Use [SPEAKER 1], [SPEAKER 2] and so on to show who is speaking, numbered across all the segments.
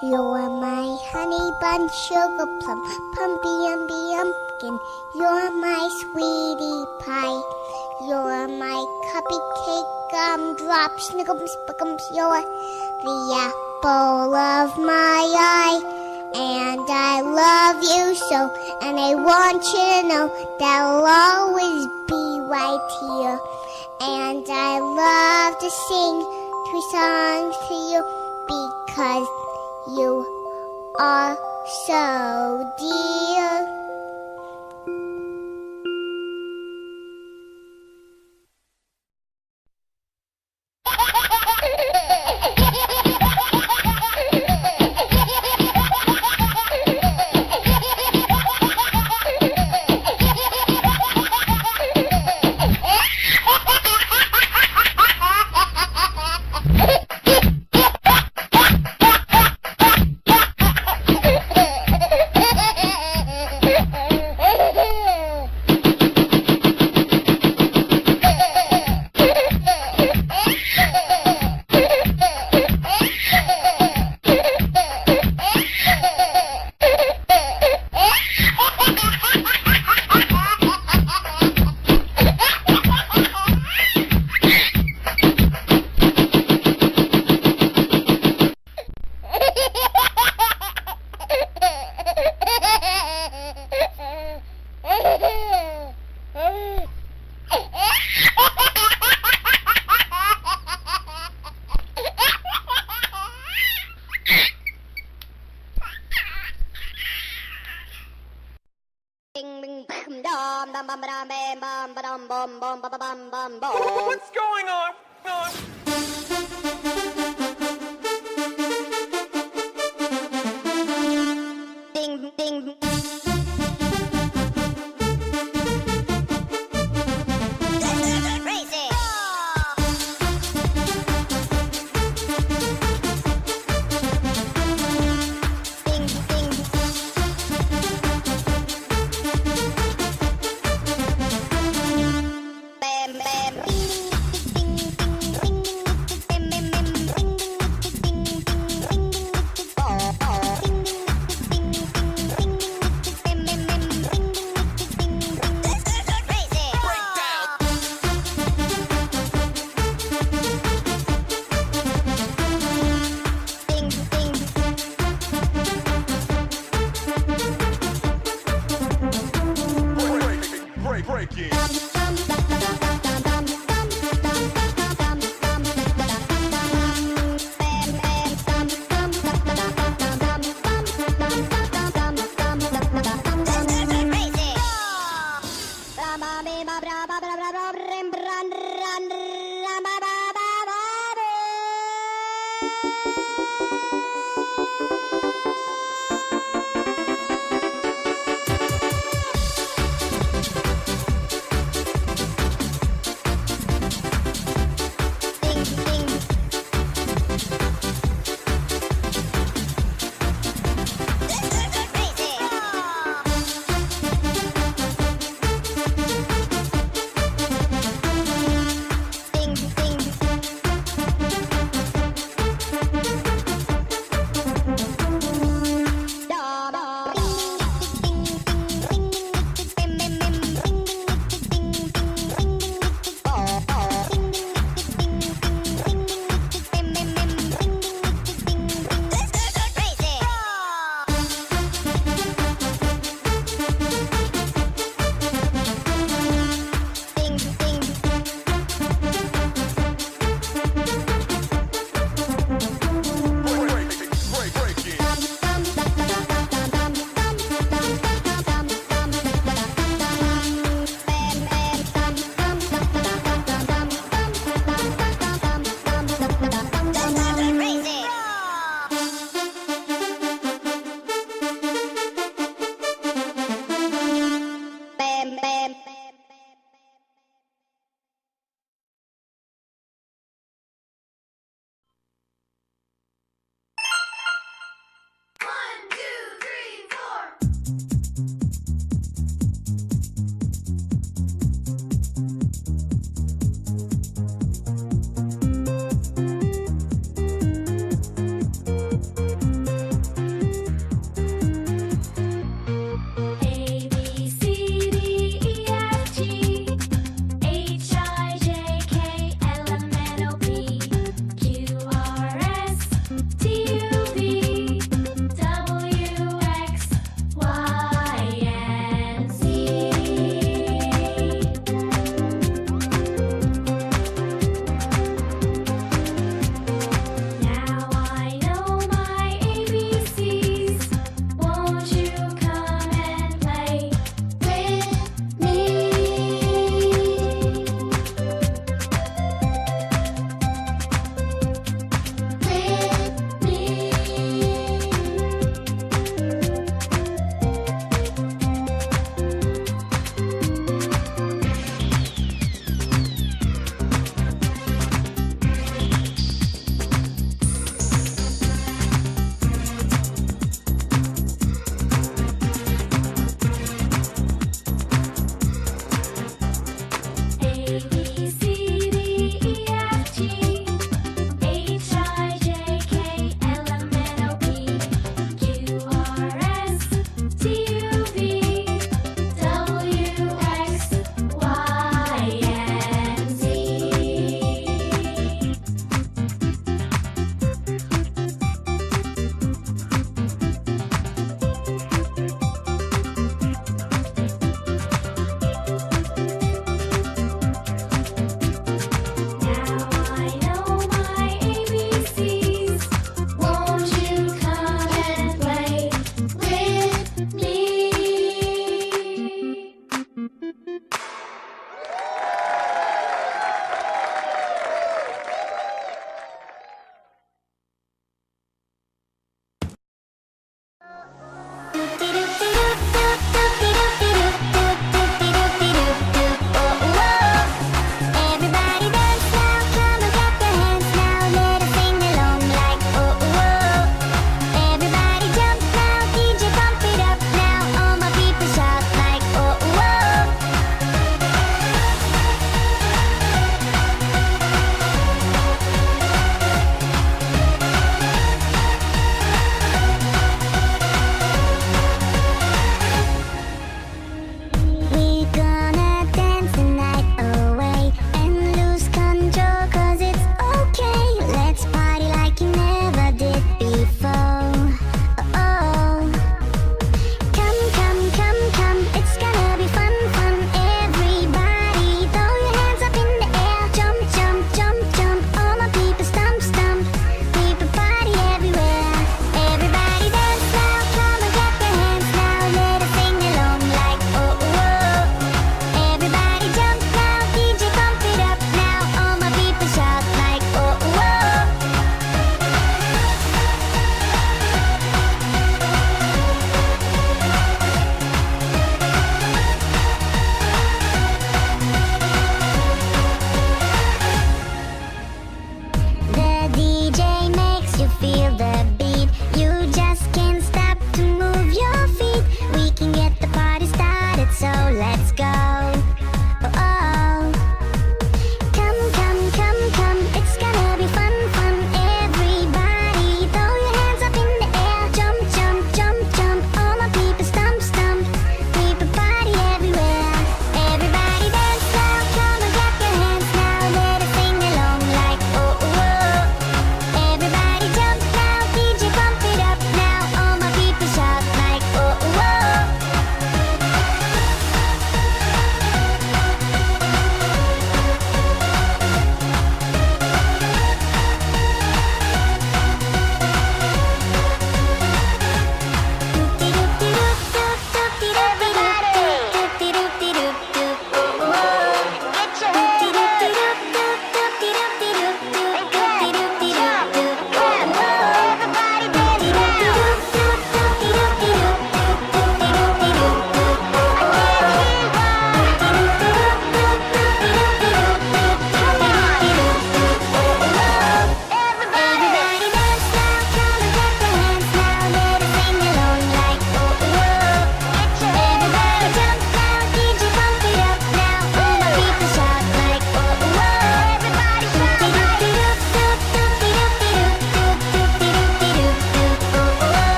[SPEAKER 1] You're my honey bun, sugar plum, pumpy umby umpkin. You're my sweetie pie. You're my cupcake gumdrop, snickums, spickums. You're the apple of my eye. And I love you so, and I want you to know that I'll always be right here. And I love to sing 3 songs to you because you are so dear.
[SPEAKER 2] What's going on?
[SPEAKER 1] Ding, ding. Crazy. Ding, ding. Bam, bam. Ding, ding, ding, ding, ding, ding.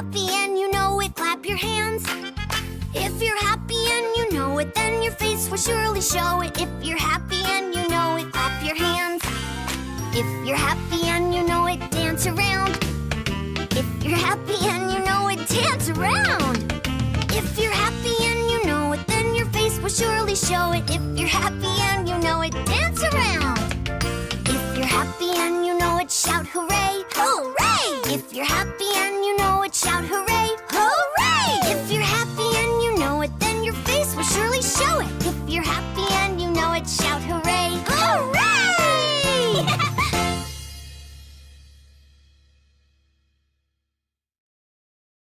[SPEAKER 2] happy and you know it, clap your hands. If you're happy and you know it, then your face will surely show it. If you're happy and you know it, clap your hands. If you're happy and you know it, dance around. If you're happy and you know it, dance around. If you're happy and you know it, then your face will surely show it. If you're happy and you know it, dance around.